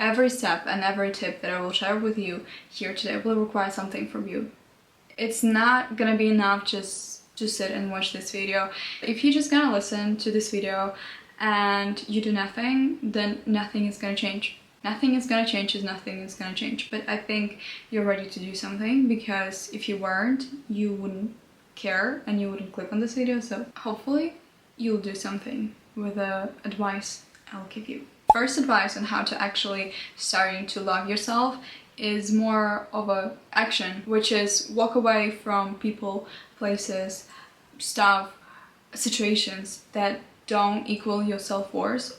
Every step and every tip that I will share with you here today will require something from you. It's not gonna be enough just to sit and watch this video. If you're just gonna listen to this video and you do nothing, then nothing is gonna change. Nothing is gonna change is nothing is gonna change. But I think you're ready to do something, because if you weren't, you wouldn't care and you wouldn't click on this video. So hopefully you'll do something with the advice I'll give you. First advice on how to actually starting to love yourself is more of a action, which is walk away from people, places, stuff, situations that don't equal your self-worth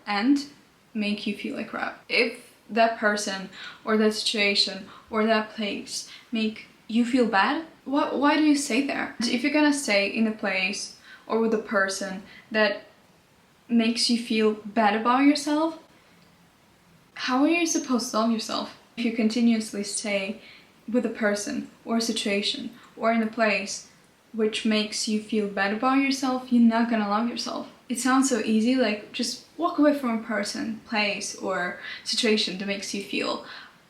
and make you feel like crap. If that person or that situation or that place make you feel bad, why do you stay there? If you're gonna stay in a place or with a person that makes you feel bad about yourself, how are you supposed to love yourself? If you continuously stay with a person or a situation or in a place which makes you feel bad about yourself, you're not gonna love yourself. It sounds so easy, like just walk away from a person, place, or situation that makes you feel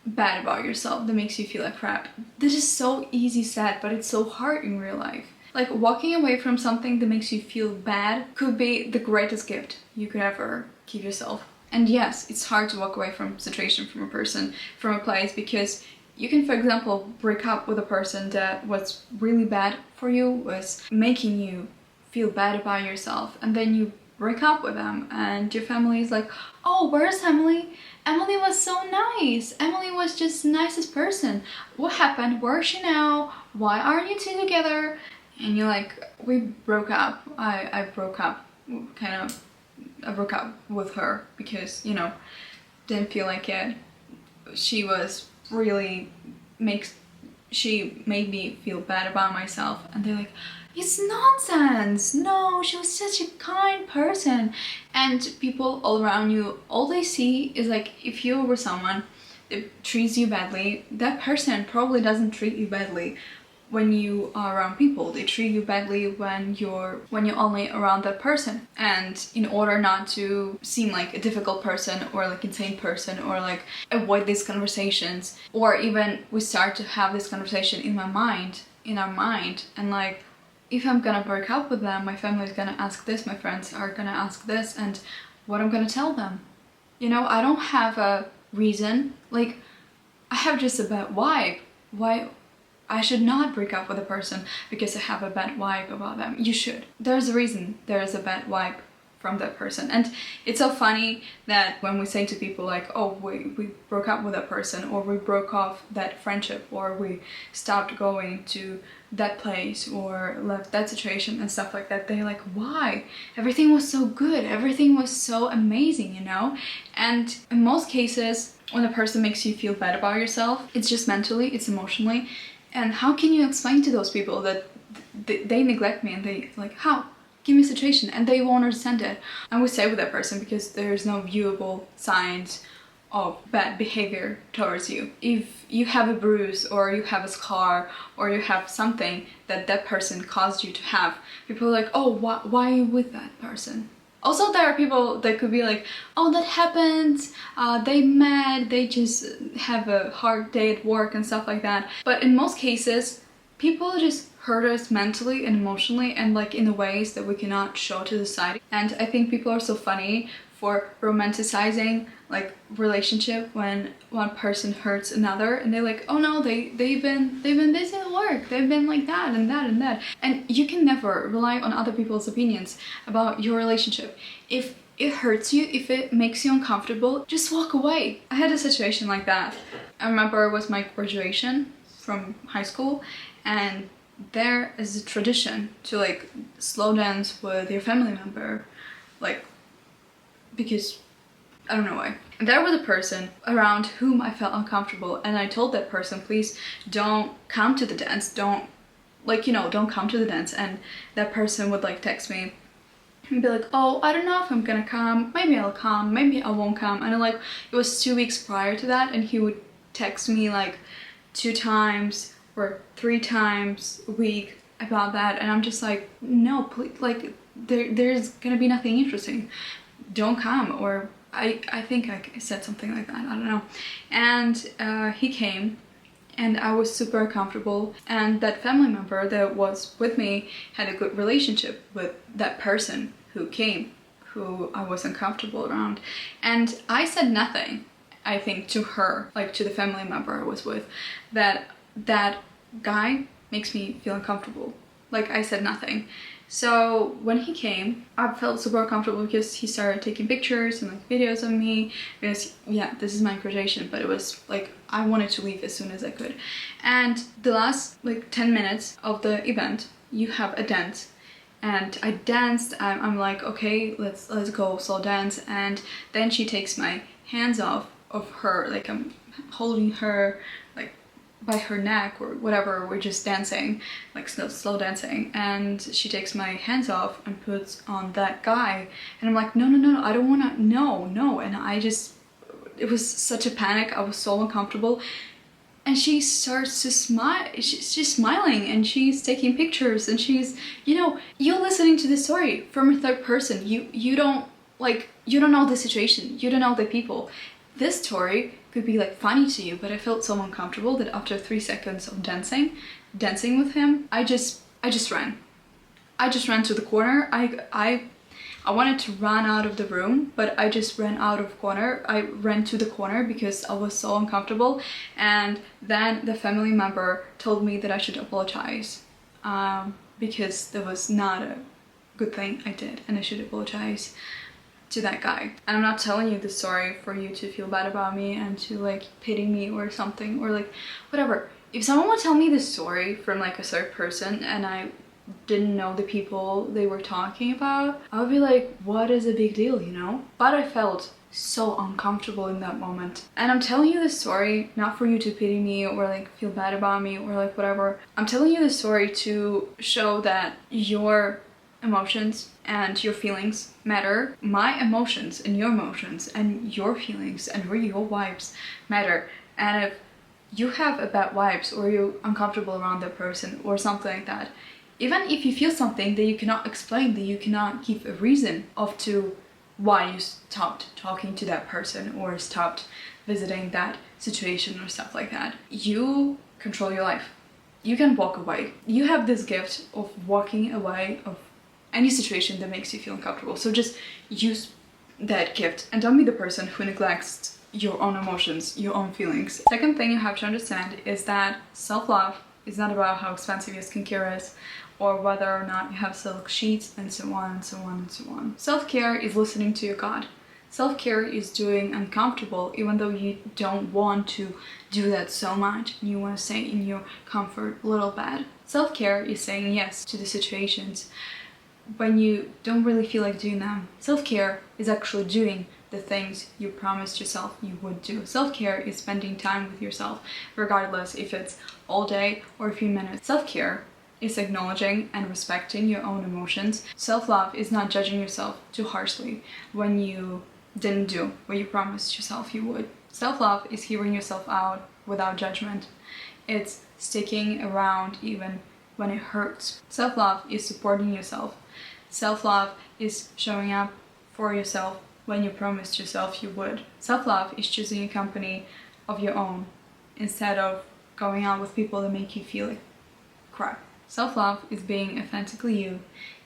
bad about yourself, that makes you feel like crap. This is so easy said, but it's so hard in real life. Like, walking away from something that makes you feel bad could be the greatest gift you could ever give yourself. And yes, it's hard to walk away from a situation, from a person, from a place, because you can, for example, break up with a person that was really bad for you, was making you feel bad about yourself, and then you break up with them and your family is like, oh, where's Emily? Emily was so nice. Emily was just the nicest person. What happened? Where is she now? Why aren't you two together? And you're like, we broke up. I broke up, I broke up with her because, you know, didn't feel like it. She made me feel bad about myself. And they're like, it's nonsense. No, she was such a kind person. And people all around you, all they see is like, if you were someone that treats you badly, that person probably doesn't treat you badly when you are around people. They treat you badly when you're only around that person. And in order not to seem like a difficult person or like insane person or like avoid these conversations, or even we start to have this conversation in our mind, and like, if I'm gonna break up with them, my family is gonna ask this, my friends are gonna ask this, and what I'm gonna tell them? You know, I don't have a reason, like, I have just a bad vibe. Why? I should not break up with a person because I have a bad vibe about them. You should. There's a reason there is a bad vibe from that person. And it's so funny that when we say to people like, oh, we broke up with that person, or we broke off that friendship, or we stopped going to that place or left that situation and stuff like that, they're like, why? Everything was so good. Everything was so amazing, you know? And in most cases, when a person makes you feel bad about yourself, it's just mentally, it's emotionally. And how can you explain to those people that they neglect me, and they like, how? Give me a situation, and they won't understand it. I would stay with that person because there's no viewable signs of bad behavior towards you. If you have a bruise or you have a scar or you have something that person caused you to have, people are like, oh, why are you with that person? Also, there are people that could be like, oh, that happened, they mad, they just have a hard day at work and stuff like that. But in most cases, people just hurt us mentally and emotionally, and like in the ways that we cannot show to society. And I think people are so funny for romanticizing like relationship when one person hurts another, and they're like, oh no, they've been busy at work, they've been like that and that and that. And you can never rely on other people's opinions about your relationship. If it hurts you, if it makes you uncomfortable, just walk away. I had a situation like that. I remember it was my graduation from high school, and there is a tradition to like slow dance with your family member, like, because I don't know why. And there was a person around whom I felt uncomfortable, and I told that person, please don't come to the dance, don't come to the dance. And that person would like text me and be like, oh, I don't know if I'm gonna come, maybe I'll come, maybe I won't come. And like, it was 2 weeks prior to that, and he would text me like 2 times or 3 times a week about that, and I'm just like, no, please, like, there's gonna be nothing interesting. Don't come, or I think I said something like that, I don't know. And he came, and I was super comfortable, and that family member that was with me had a good relationship with that person who came, who I was uncomfortable around. And I said nothing, I think, to her, like to the family member I was with, that guy makes me feel uncomfortable. Like, I said nothing. So when he came, I felt super comfortable because he started taking pictures and like videos of me, because yeah, this is my graduation, but it was like I wanted to leave as soon as I could. And the last like 10 minutes of the event, you have a dance. And I danced. I'm like, okay, let's go slow dance. And then she takes my hands off of her, like I'm holding her like by her neck or whatever. We're just dancing, like slow dancing. And she takes my hands off and puts on that guy. And I'm like, no, I don't wanna, no. And it was such a panic. I was so uncomfortable. And she starts to smile. She's smiling and she's taking pictures, and she's, you know, you're listening to the story from a third person. You don't know the situation. You don't know the people. This story could be like funny to you, but I felt so uncomfortable that after 3 seconds of dancing with him, I just ran. I just ran to the corner. I wanted to run out of the room, but I just ran out of corner. I ran to the corner because I was so uncomfortable. And then the family member told me that I should apologize, because that was not a good thing I did, and I should apologize to that guy. And I'm not telling you the story for you to feel bad about me and to like pity me or something, or like whatever. If someone would tell me this story from like a third person and I didn't know the people they were talking about, I would be like, what is a big deal, you know? But I felt so uncomfortable in that moment. And I'm telling you this story not for you to pity me or like feel bad about me or like whatever. I'm telling you this story to show that your emotions and your feelings matter. My emotions and your feelings and your vibes matter. And if you have a bad vibes or you're uncomfortable around that person or something like that, even if you feel something that you cannot explain, that you cannot give a reason of to why you stopped talking to that person or stopped visiting that situation or stuff like that, you control your life. You can walk away. You have this gift of walking away of any situation that makes you feel uncomfortable. So just use that gift and don't be the person who neglects your own emotions, your own feelings. Second thing you have to understand is that self-love is not about how expensive your skincare is or whether or not you have silk sheets and so on and so on and so on. Self-care is listening to your gut. Self-care is doing uncomfortable even though you don't want to do that so much and you want to stay in your comfort little bed. Self-care is saying yes to the situations when you don't really feel like doing them. Self-care is actually doing the things you promised yourself you would do. Self-care is spending time with yourself, regardless if it's all day or a few minutes. Self-care is acknowledging and respecting your own emotions. Self-love is not judging yourself too harshly when you didn't do what you promised yourself you would. Self-love is hearing yourself out without judgment. It's sticking around even when it hurts. Self-love is supporting yourself. Self-love is showing up for yourself when you promised yourself you would. Self-love is choosing a company of your own instead of going out with people that make you feel like crap. Self-love is being authentically you.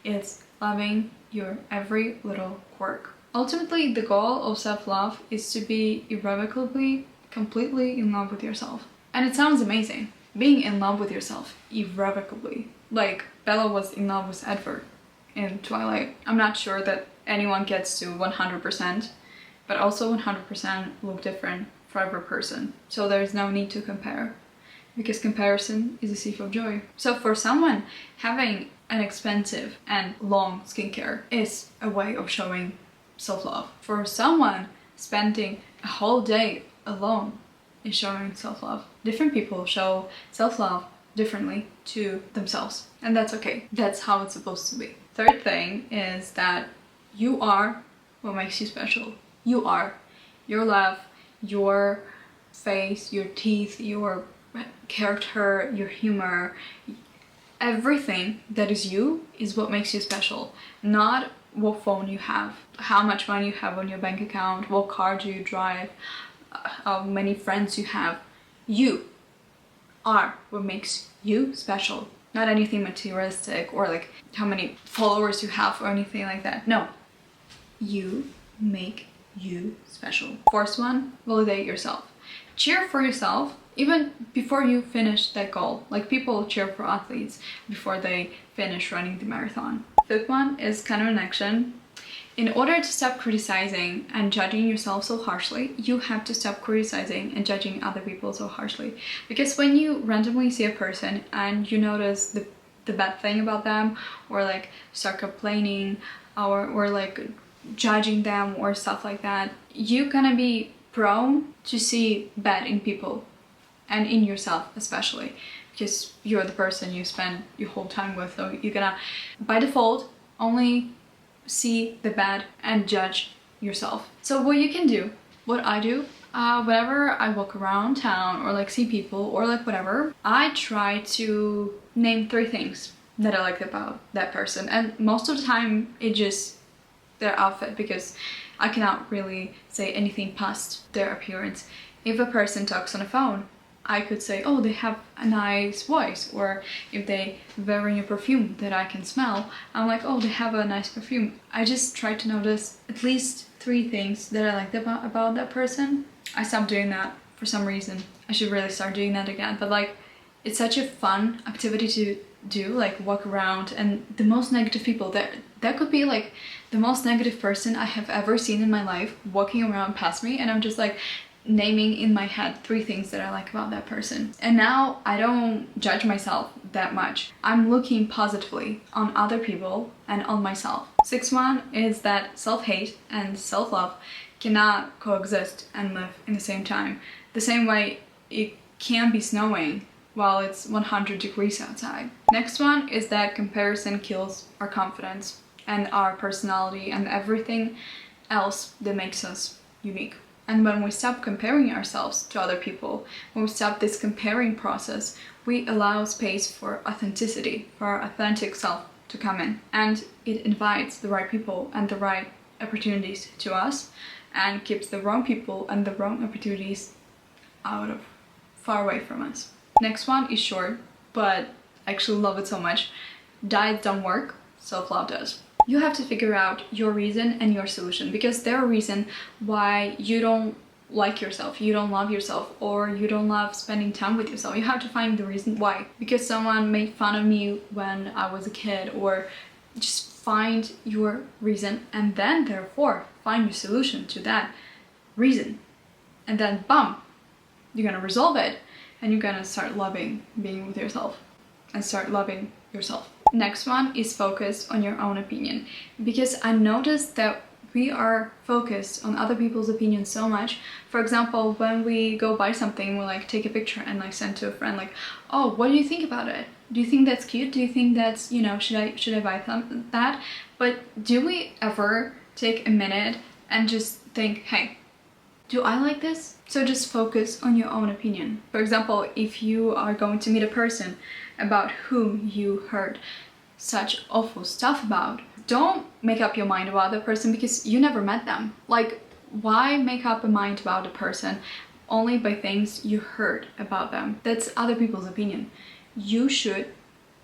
It's loving your every little quirk. Ultimately, the goal of self-love is to be irrevocably, completely in love with yourself. And it sounds amazing, being in love with yourself irrevocably. Like Bella was in love with Edward in Twilight. I'm not sure that anyone gets to 100%, but also 100% look different for every person. So there's no need to compare, because comparison is a thief of joy. So for someone, having an expensive and long skincare is a way of showing self-love. For someone, spending a whole day alone is showing self-love. Different people show self-love differently to themselves, and that's okay. That's how it's supposed to be. Third thing is that you are what makes you special. You are your laugh, your face, your teeth, your character, your humor. Everything that is you is what makes you special. Not what phone you have, how much money you have on your bank account, what car do you drive, how many friends you have. You are what makes you special. Not anything materialistic or like how many followers you have or anything like that. No. You make you special. Fourth one, validate yourself. Cheer for yourself even before you finish that goal. Like people cheer for athletes before they finish running the marathon. Fifth one is kind of an action. In order to stop criticizing and judging yourself so harshly, you have to stop criticizing and judging other people so harshly. Because when you randomly see a person and you notice the bad thing about them, or like start complaining or like judging them or stuff like that, you're gonna be prone to see bad in people and in yourself especially, because you're the person you spend your whole time with. So you're gonna by default only see the bad and judge yourself. So what you can do, what I do, whenever I walk around town or like see people or like whatever, I try to name 3 things that I like about that person, and most of the time it's just their outfit, because I cannot really say anything past their appearance. If a person talks on a phone, I could say, oh, they have a nice voice, or if they wearing a perfume that I can smell, I'm like, oh, they have a nice perfume. I just try to notice at least 3 things that I like about that person. I stopped doing that for some reason. I should really start doing that again, but like it's such a fun activity to do, like walk around, and the most negative people, that could be like the most negative person I have ever seen in my life walking around past me, and I'm just like naming in my head 3 things that I like about that person. And now I don't judge myself that much. I'm looking positively on other people and on myself. 6th one is that self-hate and self-love cannot coexist and live in the same time. The same way it can be snowing while it's 100 degrees outside. Next one is that comparison kills our confidence and our personality and everything else that makes us unique. And when we stop comparing ourselves to other people, when we stop this comparing process, we allow space for authenticity, for our authentic self to come in. And it invites the right people and the right opportunities to us, and keeps the wrong people and the wrong opportunities far away from us. Next one is short, but I actually love it so much. Diets don't work, self-love does. You have to figure out your reason and your solution, because there are reasons why you don't like yourself, you don't love yourself, or you don't love spending time with yourself. You have to find the reason why. Because someone made fun of me when I was a kid, or just find your reason and then therefore find your solution to that reason. And then bam, you're gonna resolve it, and you're gonna start loving being with yourself and start loving yourself. Next one is focus on your own opinion, because I noticed that we are focused on other people's opinions so much. For example, when we go buy something, we like take a picture and like send to a friend, like, oh, what do you think about it? Do you think that's cute? Do you think that's, you know, should I buy that? But do we ever take a minute and just think, hey, do I like this? So just focus on your own opinion. For example, if you are going to meet a person about whom you heard such awful stuff about, don't make up your mind about the person, because you never met them. Like, why make up a mind about a person only by things you heard about them? That's other people's opinion. You should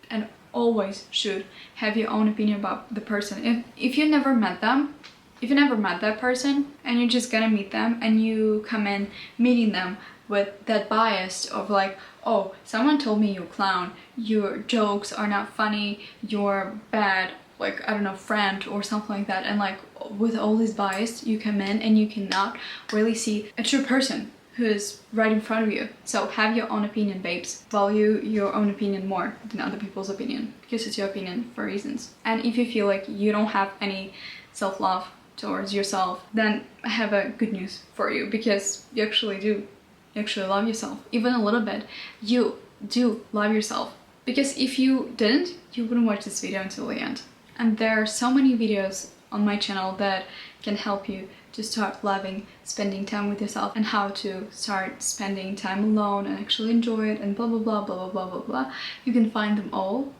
and always should have your own opinion about the person. If you never met them, if you never met that person and you're just gonna meet them and you come in meeting them with that bias of like, oh, someone told me you're a clown, your jokes are not funny, you're bad, like, I don't know, friend or something like that, and like with all this bias you come in and you cannot really see a true person who is right in front of you. So have your own opinion, babes. Value your own opinion more than other people's opinion, because it's your opinion for reasons. And if you feel like you don't have any self-love towards yourself, then I have a good news for you, because you actually do. You actually love yourself, even a little bit. You do love yourself, because if you didn't, you wouldn't watch this video until the end. And there are so many videos on my channel that can help you to start loving spending time with yourself, and how to start spending time alone and actually enjoy it, and blah blah blah blah blah blah blah blah. You can find them all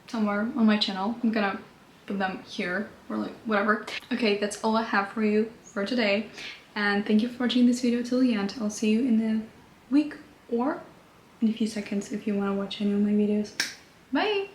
somewhere on my channel. I'm gonna put them here or like whatever. Okay, that's all I have for you for today, and thank you for watching this video till the end. I'll see you in a week or in a few seconds if you want to watch any of my videos. Bye!